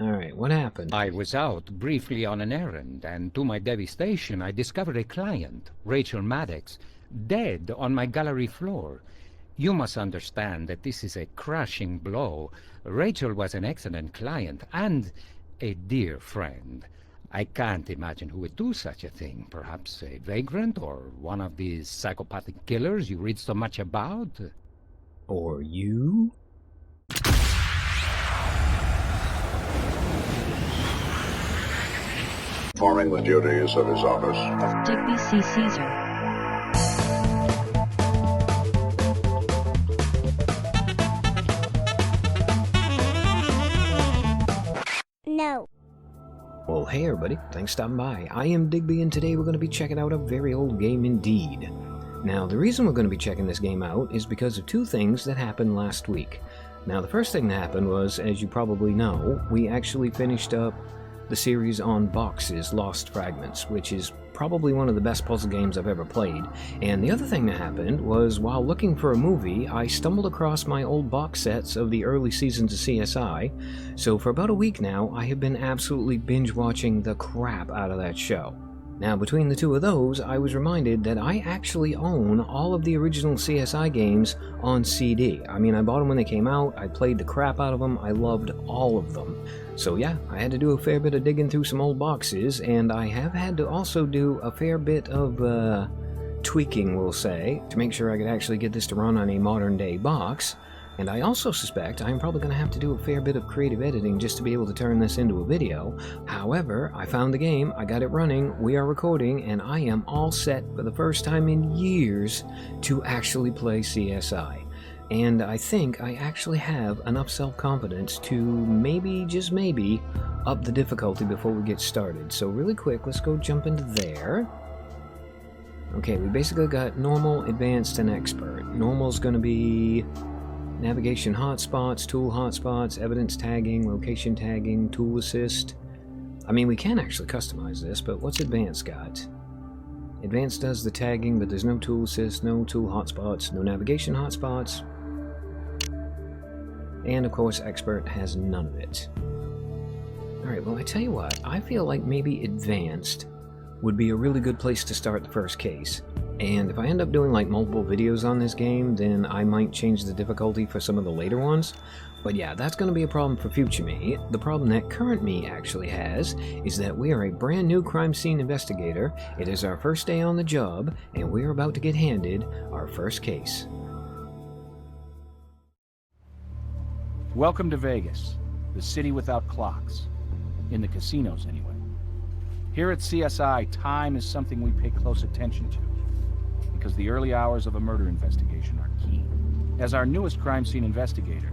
Alright, what happened? I was out briefly on an errand, and to my devastation, I discovered a client, Rachel Maddox, dead on my gallery floor. You must understand that this is a crushing blow. Rachel was an excellent client and a dear friend. I can't imagine who would do such a thing. Perhaps a vagrant or one of these psychopathic killers you read so much about? Or you? Performing the duties of his office. Digby C. Caesar. No. Well, hey everybody, thanks for stopping by. I am Digby, and today we're going to be checking out a very old game indeed. Now, the reason we're going to be checking this game out is because of two things that happened last week. Now, the first thing that happened was, as you probably know, we actually finished up the series on Box's Lost Fragments, which is probably one of the best puzzle games I've ever played. And the other thing that happened was, while looking for a movie, I stumbled across my old box sets of the early seasons of CSI, so for about a week now, I have been absolutely binge-watching the crap out of that show. Now, between the two of those, I was reminded that I actually own all of the original CSI games on CD. I mean, I bought them when they came out, I played the crap out of them, I loved all of them. So yeah, I had to do a fair bit of digging through some old boxes, and I have had to also do a fair bit of tweaking, we'll say, to make sure I could actually get this to run on a modern-day box. And I also suspect I'm probably going to have to do a fair bit of creative editing just to be able to turn this into a video. However, I found the game, I got it running, we are recording, and I am all set for the first time in years to actually play CSI. And I think I actually have enough self-confidence to maybe, just maybe, up the difficulty before we get started. So really quick, let's go jump into there. Okay, we basically got normal, advanced, and expert. Normal's going to be navigation hotspots, tool hotspots, evidence tagging, location tagging, tool assist. I mean, we can actually customize this, but what's advanced got? Advanced does the tagging, but there's no tool assist, no tool hotspots, no navigation hotspots. And of course, expert has none of it. Alright, well, I tell you what, I feel like maybe advanced would be a really good place to start the first case. And if I end up doing like multiple videos on this game, then I might change the difficulty for some of the later ones. But yeah, that's going to be a problem for future me. The problem that current me actually has is that we are a brand new crime scene investigator, it is our first day on the job, and we are about to get handed our first case. Welcome to Vegas, the city without clocks. In the casinos, anyway. Here at CSI, time is something we pay close attention to, because the early hours of a murder investigation are key. As our newest crime scene investigator,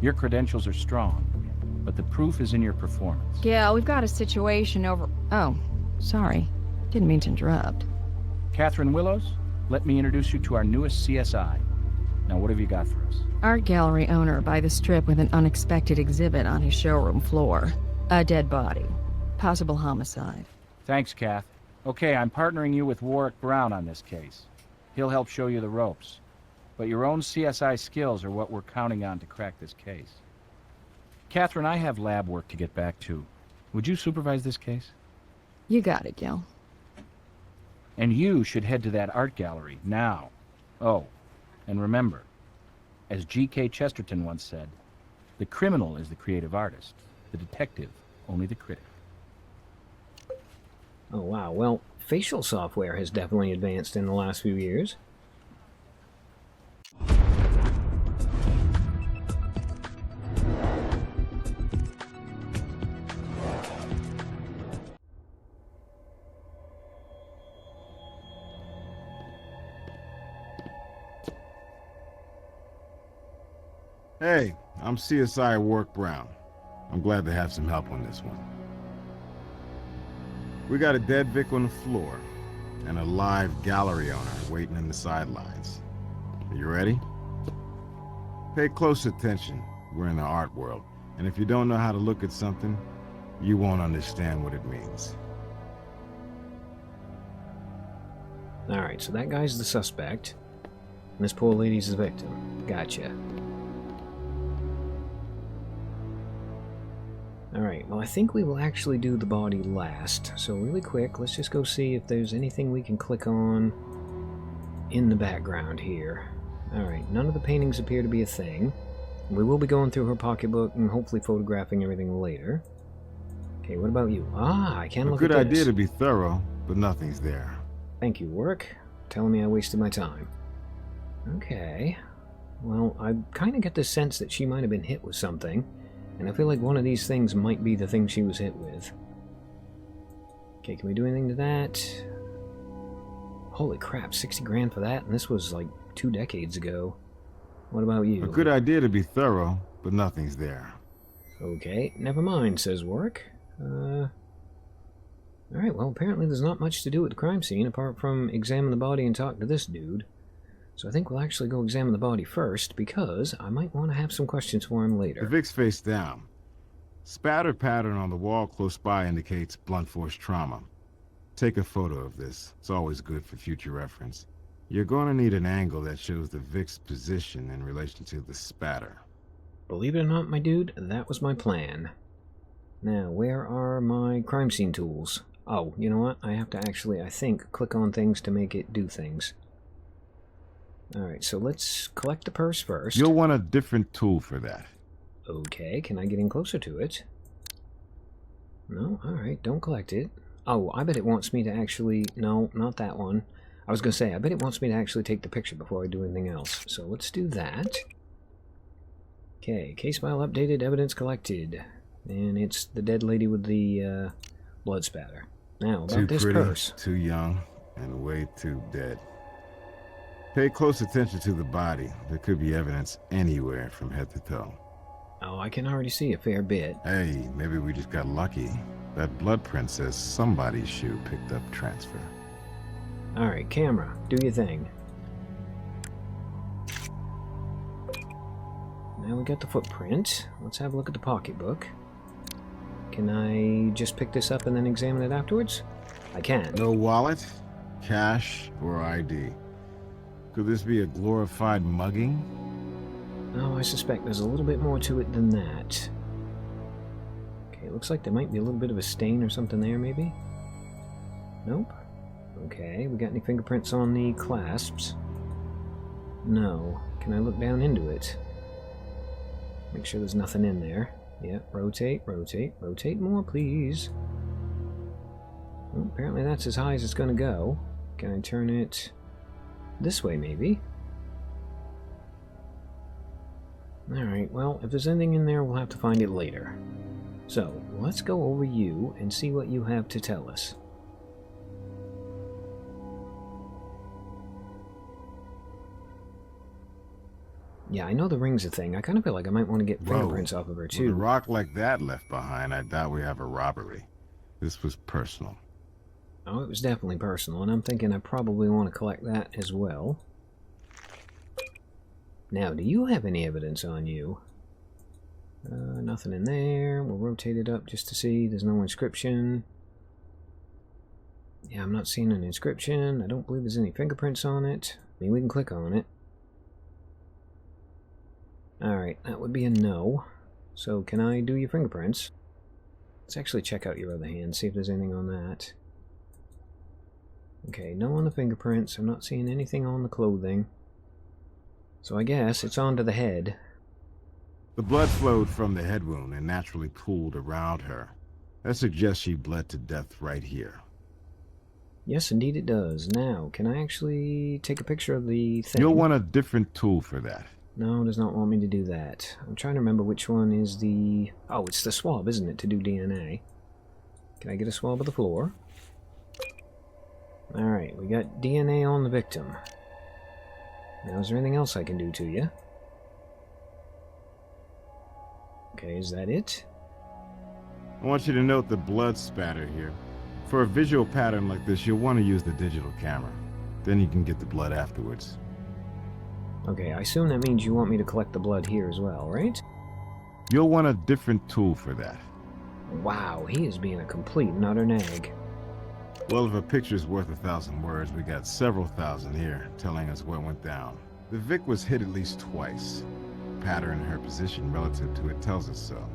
your credentials are strong, but the proof is in your performance. Gil, we've got a situation over... Oh, sorry. Didn't mean to interrupt. Catherine Willows, let me introduce you to our newest CSI. Now, what have you got for us? Art gallery owner by the Strip with an unexpected exhibit on his showroom floor. A dead body. Possible homicide. Thanks, Kath. Okay, I'm partnering you with Warwick Brown on this case. He'll help show you the ropes. But your own CSI skills are what we're counting on to crack this case. Catherine, I have lab work to get back to. Would you supervise this case? You got it, Gil. And you should head to that art gallery, now. Oh, and remember, as G.K. Chesterton once said, the criminal is the creative artist, the detective only the critic. Oh wow, well, facial software has definitely advanced in the last few years. Hey, I'm CSI Warwick Brown. I'm glad to have some help on this one. We got a dead Vic on the floor, and a live gallery owner waiting in the sidelines. Are you ready? Pay close attention. We're in the art world, and if you don't know how to look at something, you won't understand what it means. Alright, so that guy's the suspect, and this poor lady's the victim. Gotcha. Alright, well I think we will actually do the body last. So really quick, let's just go see if there's anything we can click on in the background here. Alright, none of the paintings appear to be a thing. We will be going through her pocketbook and hopefully photographing everything later. Okay, what about you? Ah, I can look at this. A good idea to be thorough, but nothing's there. Thank you, Work. Telling me I wasted my time. Okay. Well, I kind of get the sense that she might have been hit with something, and I feel like one of these things might be the thing she was hit with. Okay, can we do anything to that? Holy crap, 60 grand for that, and this was like 2 decades ago. What about you? A good idea to be thorough, but nothing's there. Okay, never mind, says Work. Alright, well, apparently there's not much to do at the crime scene apart from examine the body and talk to this dude. So I think we'll actually go examine the body first, because I might want to have some questions for him later. The Vic's face down. Spatter pattern on the wall close by indicates blunt force trauma. Take a photo of this. It's always good for future reference. You're going to need an angle that shows the Vic's position in relation to the spatter. Believe it or not, my dude, that was my plan. Now, where are my crime scene tools? Oh, you know what? I have to actually, I think, click on things to make it do things. Alright, so let's collect the purse first. You'll want a different tool for that. Okay, can I get in closer to it? No? Alright, don't collect it. Oh, I bet it wants me to actually... No, not that one. I was going to say, I bet it wants me to actually take the picture before I do anything else. So let's do that. Okay, case file updated, evidence collected. And it's the dead lady with the blood spatter. Now, about this purse. Too young, and way too dead. Pay close attention to the body. There could be evidence anywhere from head to toe. Oh, I can already see a fair bit. Hey, maybe we just got lucky. That blood print says somebody's shoe picked up transfer. Alright, camera, do your thing. Now we got the footprint. Let's have a look at the pocketbook. Can I just pick this up and then examine it afterwards? I can. No wallet, cash, or ID. Could this be a glorified mugging? Oh, I suspect there's a little bit more to it than that. Okay, looks like there might be a little bit of a stain or something there, maybe? Nope. Okay, we got any fingerprints on the clasps? No. Can I look down into it? Make sure there's nothing in there. Yep, rotate, rotate, rotate more, please. Well, apparently that's as high as it's gonna go. Can I turn it this way, maybe? Alright, well, if there's anything in there, we'll have to find it later. So, let's go over you and see what you have to tell us. Yeah, I know the ring's a thing. I kind of feel like I might want to get fingerprints off of her, too. With a rock like that left behind, I doubt we have a robbery. This was personal. Oh, it was definitely personal, and I'm thinking I probably want to collect that as well. Now, do you have any evidence on you? Nothing in there. We'll rotate it up just to see. There's no inscription. Yeah, I'm not seeing an inscription. I don't believe there's any fingerprints on it. I mean, we can click on it. Alright, that would be a no. So, can I do your fingerprints? Let's actually check out your other hand, see if there's anything on that. Okay, no on the fingerprints. I'm not seeing anything on the clothing. So I guess it's onto the head. The blood flowed from the head wound and naturally pooled around her. That suggests she bled to death right here. Yes, indeed it does. Now, can I actually take a picture of the thing? You'll want a different tool for that. No, it does not want me to do that. I'm trying to remember which one is the... Oh, it's the swab, isn't it, to do DNA? Can I get a swab of the floor? Alright, we got DNA on the victim. Now, is there anything else I can do to you? Okay, is that it? I want you to note the blood spatter here. For a visual pattern like this, you'll want to use the digital camera. Then you can get the blood afterwards. Okay, I assume that means you want me to collect the blood here as well, right? You'll want a different tool for that. Wow, he is being a complete and utter nag. Well, if a picture's worth 1,000 words, we got several thousand here telling us what went down. The Vic was hit at least twice. Pattern in her position relative to it tells us so.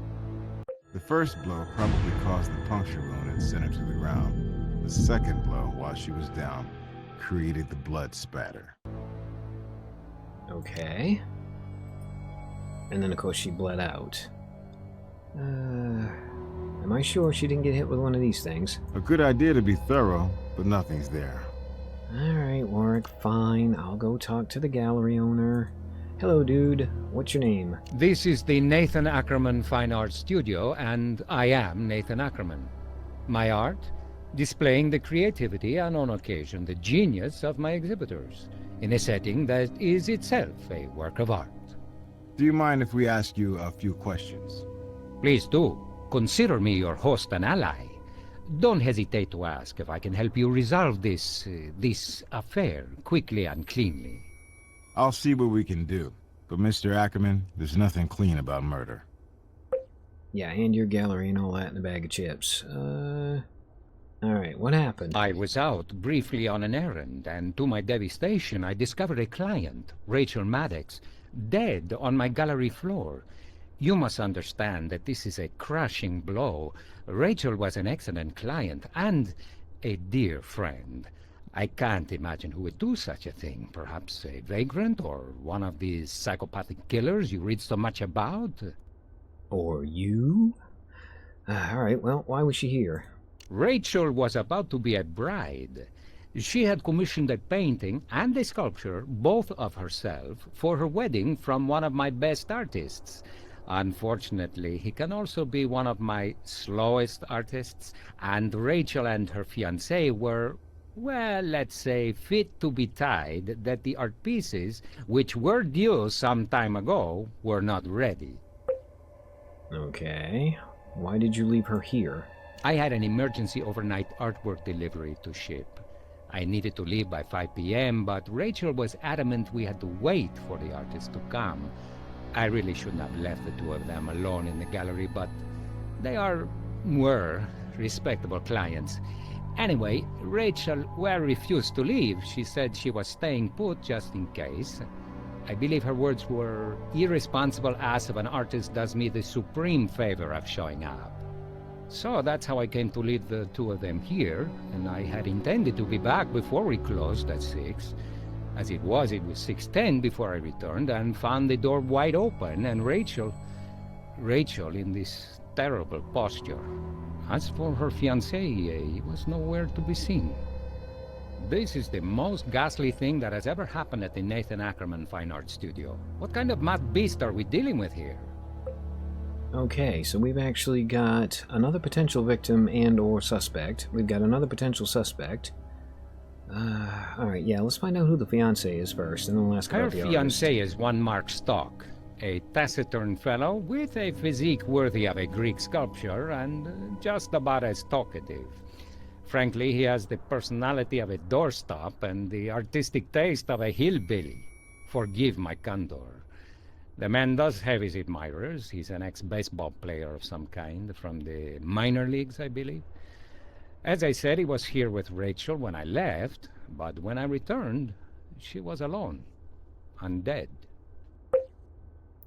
The first blow probably caused the puncture wound and sent her to the ground. The second blow, while she was down, created the blood spatter. Okay. And then, of course, she bled out. Am I sure she didn't get hit with one of these things? A good idea to be thorough, but nothing's there. Alright, Warwick, fine. I'll go talk to the gallery owner. Hello, dude. What's your name? This is the Nathan Ackerman Fine Arts Studio, and I am Nathan Ackerman. My art? Displaying the creativity and, on occasion, the genius of my exhibitors, in a setting that is itself a work of art. Do you mind if we ask you a few questions? Please do. Consider me your host and ally. Don't hesitate to ask if I can help you resolve this affair quickly and cleanly. I'll see what we can do. But Mr. Ackerman, there's nothing clean about murder. Yeah, and your gallery and all that in a bag of chips. Alright, what happened? I was out briefly on an errand, and to my devastation, I discovered a client, Rachel Maddox, dead on my gallery floor. You must understand that this is a crushing blow. Rachel was an excellent client and a dear friend. I can't imagine who would do such a thing. Perhaps a vagrant or one of these psychopathic killers you read so much about? Or you? Alright, well, why was she here? Rachel was about to be a bride. She had commissioned a painting and a sculpture, both of herself, for her wedding from one of my best artists. Unfortunately, he can also be one of my slowest artists, and Rachel and her fiancé were, well, let's say, fit to be tied that the art pieces, which were due some time ago, were not ready. Okay. Why did you leave her here? I had an emergency overnight artwork delivery to ship. I needed to leave by 5 p.m., but Rachel was adamant we had to wait for the artist to come. I really shouldn't have left the two of them alone in the gallery, but they were respectable clients. Anyway, Rachel refused to leave. She said she was staying put just in case. I believe her words were, "Irresponsible ass of an artist does me the supreme favor of showing up." So that's how I came to leave the two of them here, and I had intended to be back before we closed at 6. As it was 6:10 before I returned, and found the door wide open, and Rachel in this terrible posture. As for her fiancé, he was nowhere to be seen. This is the most ghastly thing that has ever happened at the Nathan Ackerman Fine Arts Studio. What kind of mad beast are we dealing with here? Okay, so we've actually got another potential victim and or suspect. We've got another potential suspect. Alright, yeah, let's find out who the fiancé is first, and then we'll ask Her about the artist. fiancé is one Mark Stock, a taciturn fellow with a physique worthy of a Greek sculpture and just about as talkative. Frankly, he has the personality of a doorstop and the artistic taste of a hillbilly. Forgive my candor. The man does have his admirers. He's an ex-baseball player of some kind, from the minor leagues, I believe. As I said, he was here with Rachel when I left, but when I returned, she was alone, undead.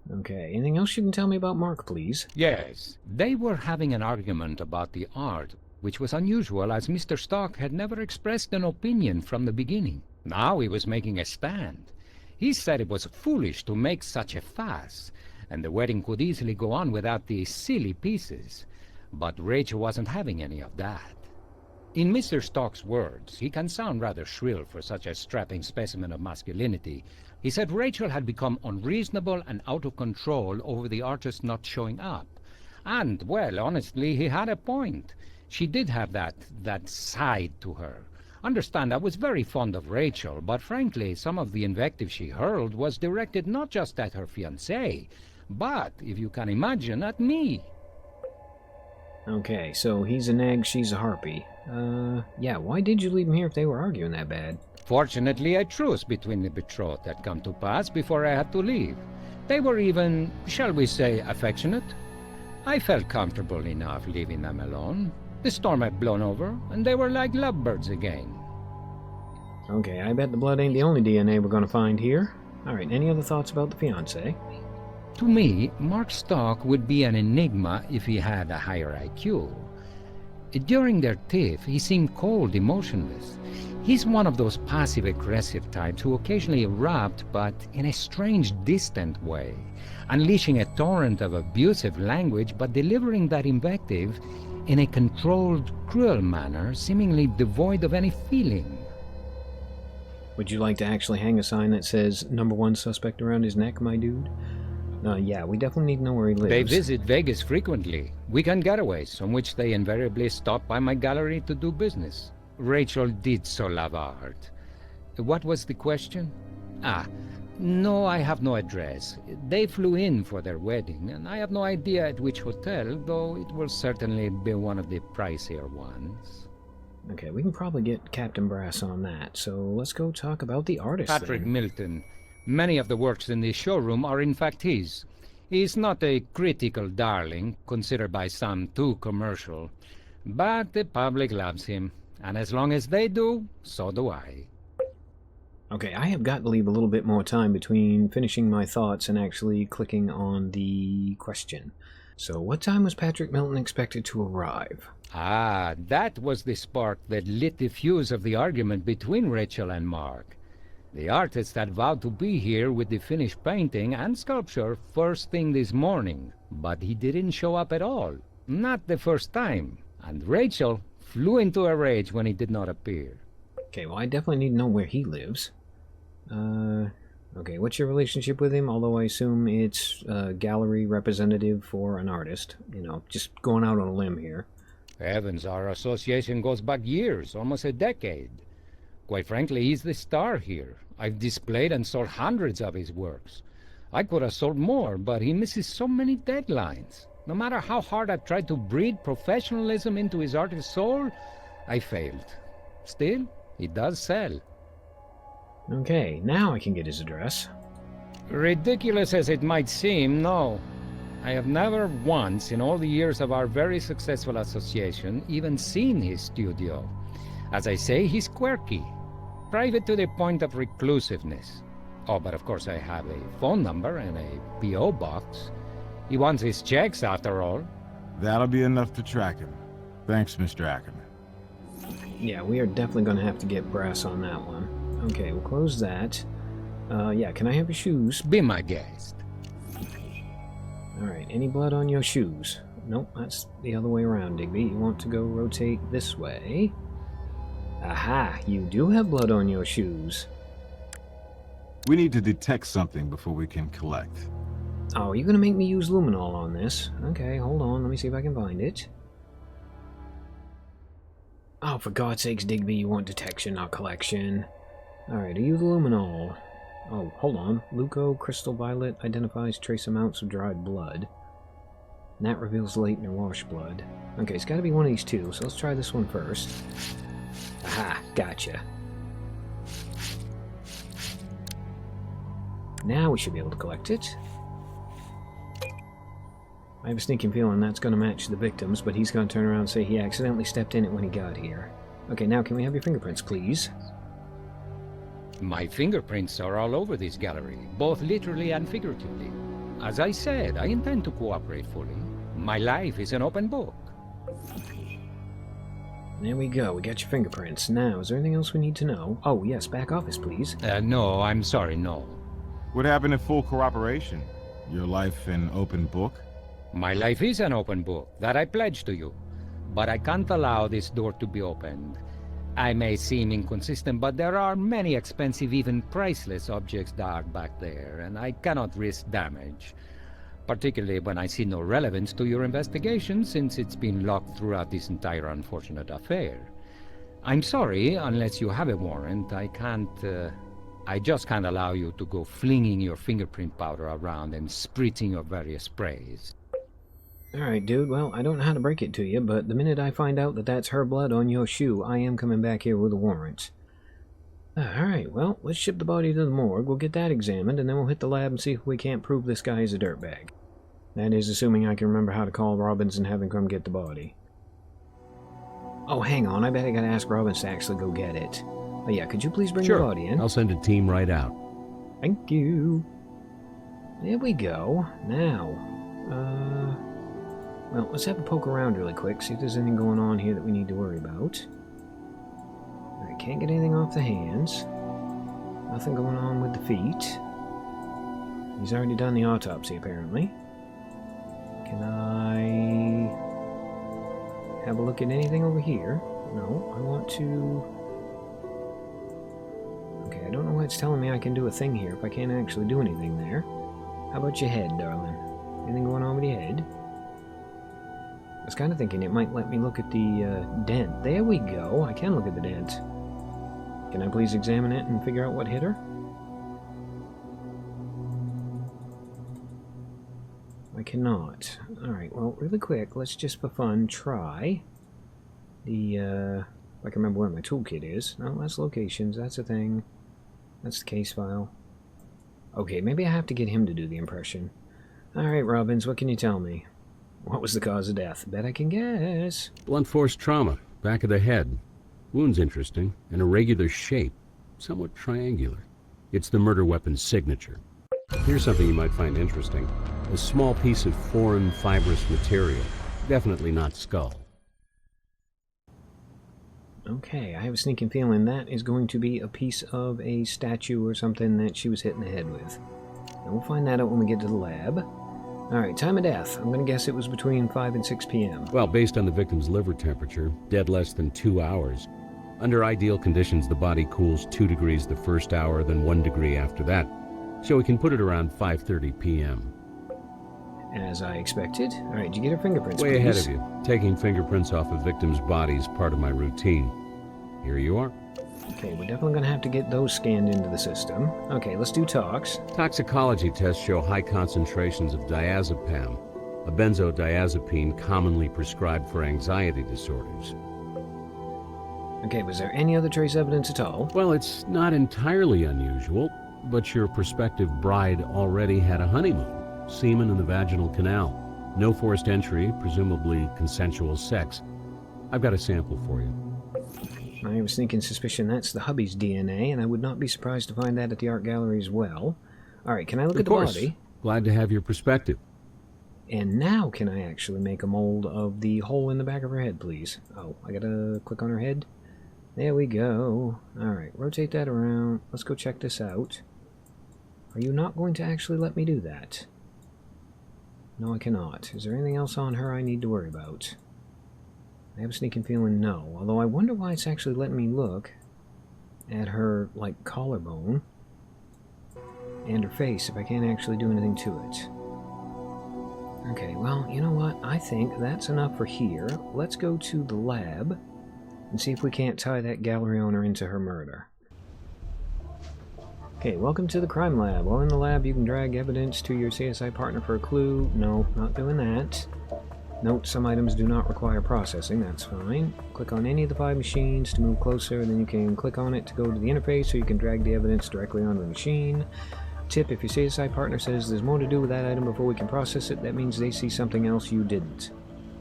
Okay, anything else you can tell me about Mark, please? Yes, they were having an argument about the art, which was unusual as Mr. Stock had never expressed an opinion from the beginning. Now he was making a stand. He said it was foolish to make such a fuss, and the wedding could easily go on without these silly pieces. But Rachel wasn't having any of that. In Mr. Stock's words, he can sound rather shrill for such a strapping specimen of masculinity. He said Rachel had become unreasonable and out of control over the artist not showing up. And, well, honestly, he had a point. She did have that side to her. Understand, I was very fond of Rachel, but frankly, some of the invective she hurled was directed not just at her fiancé, but, if you can imagine, at me. Okay, so he's an egg, she's a harpy. Yeah, why did you leave him here if they were arguing that bad? Fortunately, a truce between the betrothed had come to pass before I had to leave. They were even, shall we say, affectionate. I felt comfortable enough leaving them alone. The storm had blown over, and they were like lovebirds again. Okay, I bet the blood ain't the only DNA we're gonna find here. Alright, any other thoughts about the fiancé? To me, Mark Stock would be an enigma if he had a higher IQ. During their tiff, he seemed cold, emotionless. He's one of those passive-aggressive types who occasionally erupt, but in a strange, distant way, unleashing a torrent of abusive language, but delivering that invective in a controlled, cruel manner, seemingly devoid of any feeling. Would you like to actually hang a sign that says #1 suspect around his neck, my dude? Yeah, we definitely need to know where he lives. They visit Vegas frequently, weekend getaways, on which they invariably stop by my gallery to do business. Rachel did so love art. What was the question? No, I have no address. They flew in for their wedding, and I have no idea at which hotel, though it will certainly be one of the pricier ones. Okay, we can probably get Captain Brass on that, so let's go talk about the artist Patrick then. Milton. Many of the works in the showroom are in fact his. He's not a critical darling, considered by some too commercial, but the public loves him, and as long as they do, so do I. Okay, I have got to leave a little bit more time between finishing my thoughts and actually clicking on the question. So what time was Patrick Milton expected to arrive? That was the spark that lit the fuse of the argument between Rachel and Mark. The artist had vowed to be here with the finished painting and sculpture first thing this morning, but he didn't show up at all. Not the first time. And Rachel flew into a rage when he did not appear. Okay, well I definitely need to know where he lives. Okay, what's your relationship with him? Although I assume it's gallery representative for an artist. You know, just going out on a limb here. Heavens, our association goes back years, almost a decade. Quite frankly, he's the star here. I've displayed and sold hundreds of his works. I could have sold more, but he misses so many deadlines. No matter how hard I've tried to breed professionalism into his artist soul, I failed. Still, he does sell. Okay, now I can get his address. Ridiculous as it might seem, no. I have never once, in all the years of our very successful association, even seen his studio. As I say, he's quirky. Private to the point of reclusiveness. Oh, but of course I have a phone number and a P.O. box. He wants his checks, after all. That'll be enough to track him. Thanks, Mr. Ackerman. Yeah, we are definitely going to have to get Brass on that one. Okay, we'll close that. Yeah, can I have your shoes? Be my guest. Alright, any blood on your shoes? Nope, that's the other way around, Digby. You want to go rotate this way. Aha, you do have blood on your shoes. We need to detect something before we can collect. Oh, you're going to make me use luminol on this? Okay, hold on, let me see if I can find it. Oh, for God's sakes, Digby, you want detection, not collection. Alright, are you the luminol? Oh, hold on. Leuco Crystal Violet identifies trace amounts of dried blood. And that reveals latent or wash blood. Okay, it's got to be one of these two, so let's try this one first. Aha, gotcha. Now we should be able to collect it. I have a sneaking feeling that's going to match the victim's, but he's going to turn around and say he accidentally stepped in it when he got here. Okay, now can we have your fingerprints, please? My fingerprints are all over this gallery, both literally and figuratively. As I said, I intend to cooperate fully. My life is an open book. There we go, we got your fingerprints. Now, is there anything else we need to know? Oh, yes, back office, please. No, I'm sorry, no. What happened in full cooperation? Your life an open book? My life is an open book, that I pledge to you. But I can't allow this door to be opened. I may seem inconsistent, but there are many expensive, even priceless objects dark back there, and I cannot risk damage. Particularly when I see no relevance to your investigation, since it's been locked throughout this entire unfortunate affair. I'm sorry, unless you have a warrant, I just can't allow you to go flinging your fingerprint powder around and spritzing your various sprays. Alright, dude, well, I don't know how to break it to you, but the minute I find out that that's her blood on your shoe, I am coming back here with a warrant. Alright, well, let's ship the body to the morgue, we'll get that examined, and then we'll hit the lab and see if we can't prove this guy is a dirtbag. That is assuming I can remember how to call Robbins and have him come get the body. Oh, hang on, I bet I gotta ask Robbins to actually go get it. Oh yeah, could you please bring the body in? I'll send a team right out. Thank you. There we go. Now, well, let's have a poke around really quick, see if there's anything going on here that we need to worry about. Alright, can't get anything off the hands. Nothing going on with the feet. He's already done the autopsy, apparently. Can I have a look at anything over here? No, I want to... Okay, I don't know why it's telling me I can do a thing here if I can't actually do anything there. How about your head, darling? Anything going on with your head? I was kind of thinking it might let me look at the dent. There we go. I can look at the dent. Can I please examine it and figure out what hit her? I cannot. Alright, well, really quick, let's just for fun try the, if I can remember where my toolkit is. No, that's locations, that's a thing. That's the case file. Okay, maybe I have to get him to do the impression. Alright, Robbins, what can you tell me? What was the cause of death? Bet I can guess. Blunt force trauma, back of the head. Wound's interesting, an irregular shape, somewhat triangular. It's the murder weapon's signature. Here's something you might find interesting. A small piece of foreign fibrous material. Definitely not skull. Okay, I have a sneaking feeling that is going to be a piece of a statue or something that she was hitting the head with. And we'll find that out when we get to the lab. Alright, time of death. I'm going to guess it was between 5 and 6 p.m. Well, based on the victim's liver temperature, dead less than 2 hours. Under ideal conditions, the body cools 2 degrees the first hour, then 1 degree after that. So we can put it around 5:30 p.m. As I expected. Alright, did you get her fingerprints, Way please? ahead of you. Taking fingerprints off a victim's body is part of my routine. Here you are. Okay, we're definitely going to have to get those scanned into the system. Okay, let's do tox. Toxicology tests show high concentrations of diazepam, a benzodiazepine commonly prescribed for anxiety disorders. Okay, was there any other trace evidence at all? Well, it's not entirely unusual, but your prospective bride already had a honeymoon. Semen in the vaginal canal. No forced entry, presumably consensual sex. I've got a sample for you. I have a sneaking suspicion that's the hubby's DNA, and I would not be surprised to find that at the art gallery as well. Alright, can I look at the body? Glad to have your perspective. And now can I actually make a mold of the hole in the back of her head, please? Oh, I gotta click on her head. There we go. Alright, rotate that around. Let's go check this out. Are you not going to actually let me do that? No, I cannot. Is there anything else on her I need to worry about? I have a sneaking feeling no. Although I wonder why it's actually letting me look at her, like, collarbone and her face if I can't actually do anything to it. Okay, well, you know what? I think that's enough for here. Let's go to the lab and see if we can't tie that gallery owner into her murder. Okay, welcome to the crime lab. While in the lab, you can drag evidence to your CSI partner for a clue. No, not doing that. Note, some items do not require processing. That's fine. Click on any of the 5 machines to move closer, then you can click on it to go to the interface so you can drag the evidence directly onto the machine. Tip, if your CSI partner says there's more to do with that item before we can process it, that means they see something else you didn't.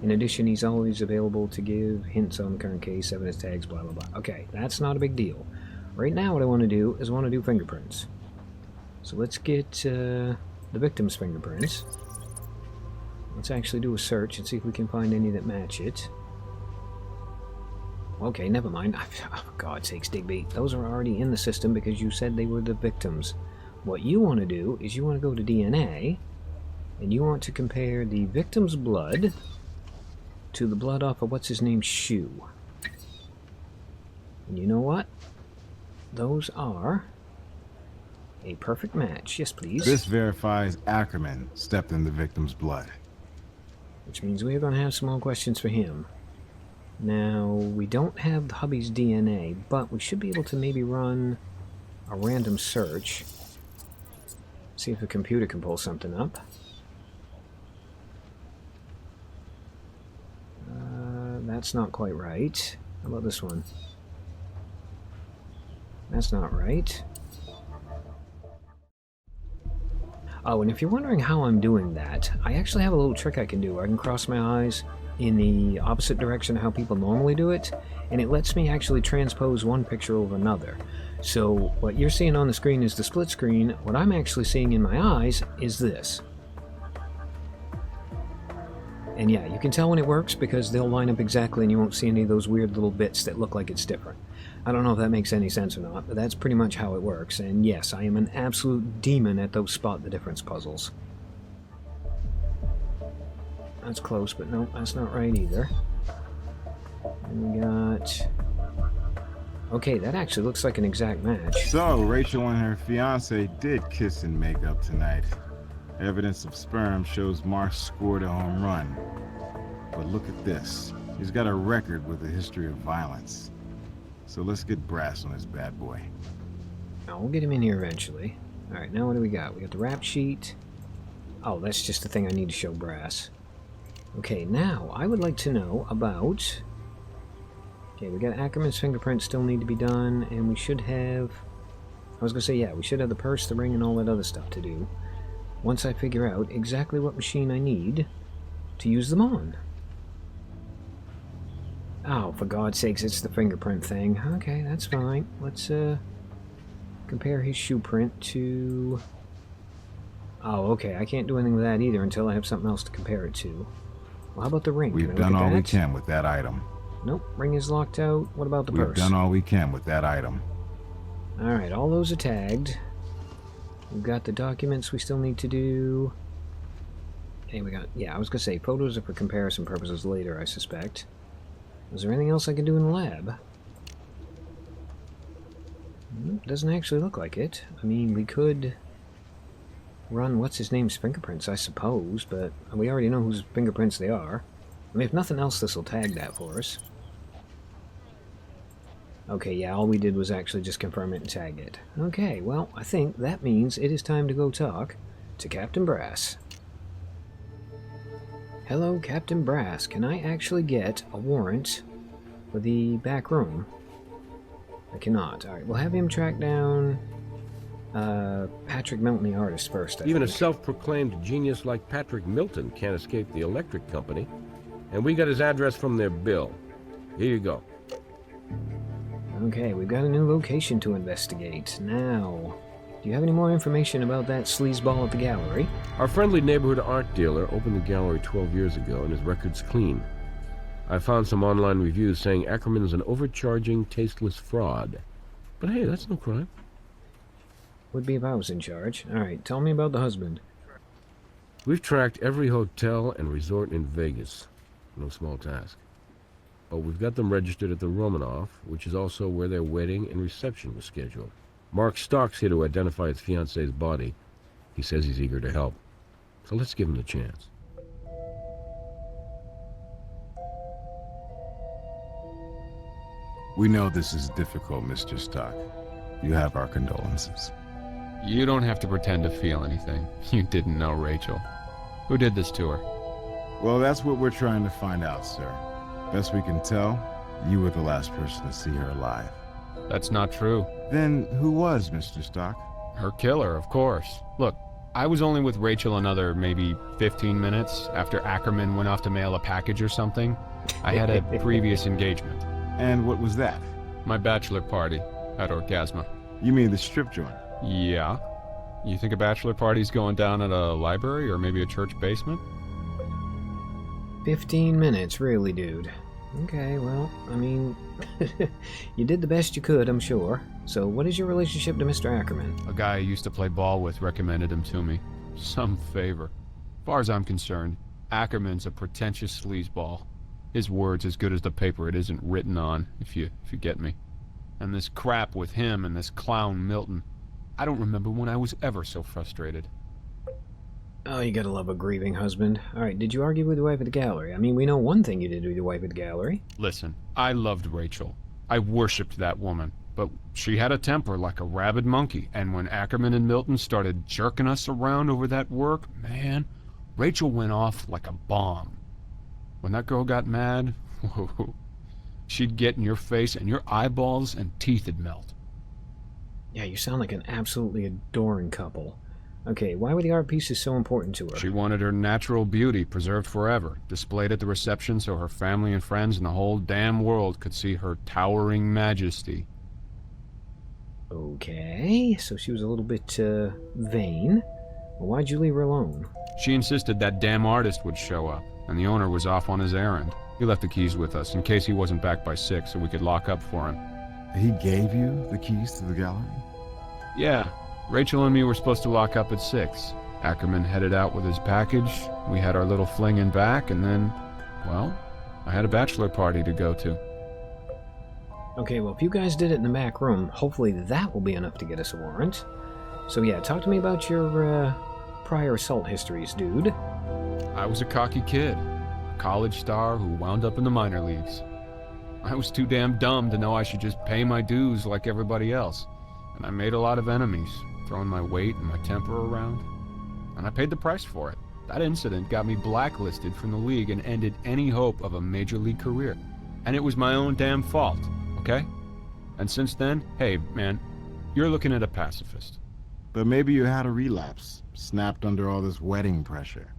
In addition, he's always available to give hints on the current case, evidence tags, blah blah blah. Okay, that's not a big deal. Right now what I want to do is fingerprints. So let's get the victim's fingerprints. Let's actually do a search and see if we can find any that match it. Okay, never mind. Oh, for God's sakes, Digby. Those are already in the system because you said they were the victims. What you want to do is you want to go to DNA, and you want to compare the victim's blood to the blood off of what's-his-name's shoe. And you know what? Those are a perfect match. Yes, please. This verifies Ackerman stepped in the victim's blood. Which means we're going to have some more questions for him. Now, we don't have the hubby's DNA, but we should be able to maybe run a random search. See if a computer can pull something up. That's not quite right. How about this one? That's not right. Oh, and if you're wondering how I'm doing that, I actually have a little trick I can do. I can cross my eyes in the opposite direction of how people normally do it, and it lets me actually transpose one picture over another. So what you're seeing on the screen is the split screen. What I'm actually seeing in my eyes is this. And yeah, you can tell when it works because they'll line up exactly and you won't see any of those weird little bits that look like it's different. I don't know if that makes any sense or not, but that's pretty much how it works. And yes, I am an absolute demon at those spot the difference puzzles. That's close, but no, that's not right either. And we got... Okay, that actually looks like an exact match. So, Rachel and her fiance did kiss and make up tonight. Evidence of sperm shows Mark scored a home run. But look at this. He's got a record with a history of violence. So let's get Brass on this bad boy. Now, we'll get him in here eventually. Alright, now what do we got? We got the rap sheet. Oh, that's just the thing I need to show Brass. Okay, now, I would like to know about... Okay, we got Ackerman's fingerprints still need to be done, and we should have... I was going to say, yeah, we should have the purse, the ring, and all that other stuff to do. Once I figure out exactly what machine I need to use them on. Oh, for God's sakes, it's the fingerprint thing. Okay, that's fine. Let's, compare his shoe print to... Oh, okay, I can't do anything with that either until I have something else to compare it to. Well, how about the ring? We've done all we can with that item. Nope, ring is locked out. What about the purse? We've done all we can with that item. Alright, all those are tagged. We've got the documents we still need to do. Okay, we got... Yeah, I was going to say, photos are for comparison purposes later, I suspect. Is there anything else I can do in the lab? Doesn't actually look like it. I mean, we could run what's-his-name's fingerprints, I suppose, but we already know whose fingerprints they are. I mean, if nothing else, this will tag that for us. Okay, yeah, all we did was actually just confirm it and tag it. Okay, well, I think that means it is time to go talk to Captain Brass. Hello, Captain Brass. Can I actually get a warrant for the back room? I cannot. Alright, we'll have him track down Patrick Milton, the artist, first, I Even a think. self-proclaimed genius like Patrick Milton can't escape the electric company. And we got his address from their bill. Here you go. Okay, we've got a new location to investigate. Now, do you have any more information about that sleazeball at the gallery? Our friendly neighborhood art dealer opened the gallery 12 years ago, and his record's clean. I found some online reviews saying Ackerman's an overcharging, tasteless fraud. But hey, that's no crime. Would be if I was in charge. Alright, tell me about the husband. We've tracked every hotel and resort in Vegas. No small task. But we've got them registered at the Romanoff, which is also where their wedding and reception was scheduled. Mark Stock's here to identify his fiance's body. He says he's eager to help. So let's give him the chance. We know this is difficult, Mr. Stock. You have our condolences. You don't have to pretend to feel anything. You didn't know Rachel. Who did this to her? Well, that's what we're trying to find out, sir. Best we can tell, you were the last person to see her alive. That's not true. Then who was Mr. Stock? Her killer, of course. Look, I was only with Rachel another maybe 15 minutes after Ackerman went off to mail a package or something. I had a previous engagement. And what was that? My bachelor party at Orgasma. You mean the strip joint? Yeah. You think a bachelor party's going down at a library or maybe a church basement? 15 minutes, really, dude. Okay, well, I mean, you did the best you could, I'm sure. So what is your relationship to Mr. Ackerman? A guy I used to play ball with recommended him to me. Some favor. As far as I'm concerned, Ackerman's a pretentious sleazeball. His word's as good as the paper it isn't written on, if you get me. And this crap with him and this clown Milton. I don't remember when I was ever so frustrated. Oh, you gotta love a grieving husband. Alright, did you argue with your wife at the gallery? I mean, we know one thing you did with your wife at the gallery. Listen, I loved Rachel. I worshipped that woman. But she had a temper like a rabid monkey, and when Ackerman and Milton started jerking us around over that work, man, Rachel went off like a bomb. When that girl got mad, she'd get in your face and your eyeballs and teeth would melt. Yeah, you sound like an absolutely adoring couple. Okay, why were the art pieces so important to her? She wanted her natural beauty preserved forever, displayed at the reception so her family and friends and the whole damn world could see her towering majesty. Okay, so she was a little bit, vain. Well, why'd you leave her alone? She insisted that damn artist would show up, and the owner was off on his errand. He left the keys with us in case he wasn't back by 6 so we could lock up for him. He gave you the keys to the gallery? Yeah, Rachel and me were supposed to lock up at 6. Ackerman headed out with his package, we had our little fling in back, and then, well, I had a bachelor party to go to. Okay, well, if you guys did it in the back room, hopefully that will be enough to get us a warrant. So yeah, talk to me about your, prior assault histories, dude. I was a cocky kid, a college star who wound up in the minor leagues. I was too damn dumb to know I should just pay my dues like everybody else, and I made a lot of enemies, throwing my weight and my temper around. And I paid the price for it. That incident got me blacklisted from the league and ended any hope of a major league career. And it was my own damn fault, okay? And since then, hey, man, you're looking at a pacifist. But maybe you had a relapse, snapped under all this wedding pressure.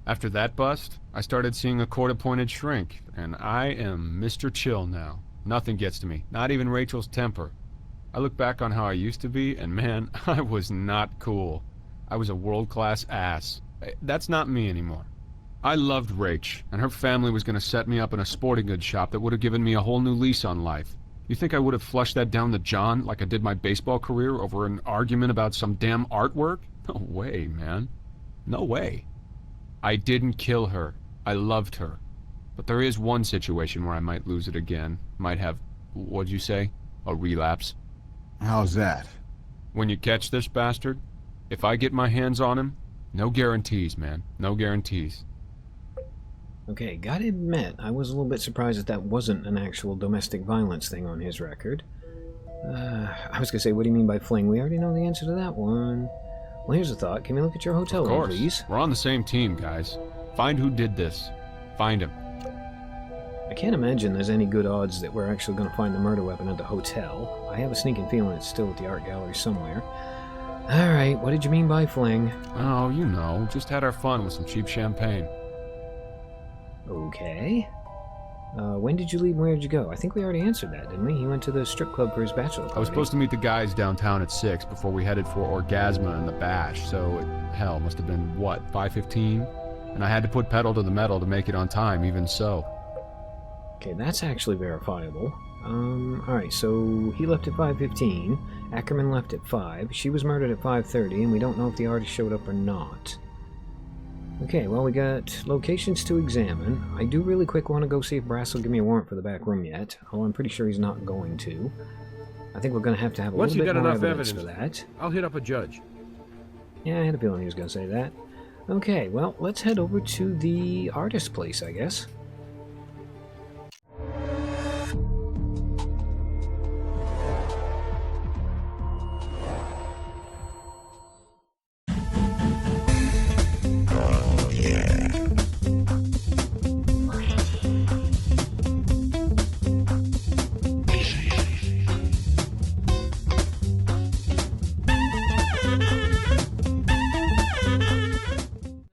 After that bust, I started seeing a court-appointed shrink, and I am Mr. Chill now. Nothing gets to me, not even Rachel's temper. I look back on how I used to be, and man, I was not cool. I was a world-class ass. That's not me anymore. I loved Rach, and her family was going to set me up in a sporting goods shop that would have given me a whole new lease on life. You think I would have flushed that down the John like I did my baseball career over an argument about some damn artwork? No way, man. No way. I didn't kill her. I loved her. But there is one situation where I might lose it again. Might have, what'd you say? A relapse. How's that? When you catch this bastard, if I get my hands on him, no guarantees, man. No guarantees. Okay, gotta admit, I was a little bit surprised that wasn't an actual domestic violence thing on his record. I was gonna say, what do you mean by fling? We already know the answer to that one. Well, here's a thought. Can we look at your hotel room, please? We're on the same team, guys. Find who did this. Find him. I can't imagine there's any good odds that we're actually going to find the murder weapon at the hotel. I have a sneaking feeling it's still at the art gallery somewhere. Alright, what did you mean by fling? Oh, you know, just had our fun with some cheap champagne. Okay. When did you leave and where did you go? I think we already answered that, didn't we? He went to the strip club for his bachelor party. I was supposed to meet the guys downtown at 6 before we headed for Orgasma and the Bash, so hell, must have been, what, 5:15? And I had to put pedal to the metal to make it on time, even so. Okay, that's actually verifiable. Alright, so he left at 5:15, Ackerman left at 5, she was murdered at 5:30, and we don't know if the artist showed up or not. Okay, well, we got locations to examine. I do really quick want to go see if Brass will give me a warrant for the back room yet, although I'm pretty sure he's not going to. I think we're going to have a Once little you bit got more enough evidence for evidence, that. I'll hit up a judge. Yeah, I had a feeling he was going to say that. Okay, well, let's head over to the artist place, I guess.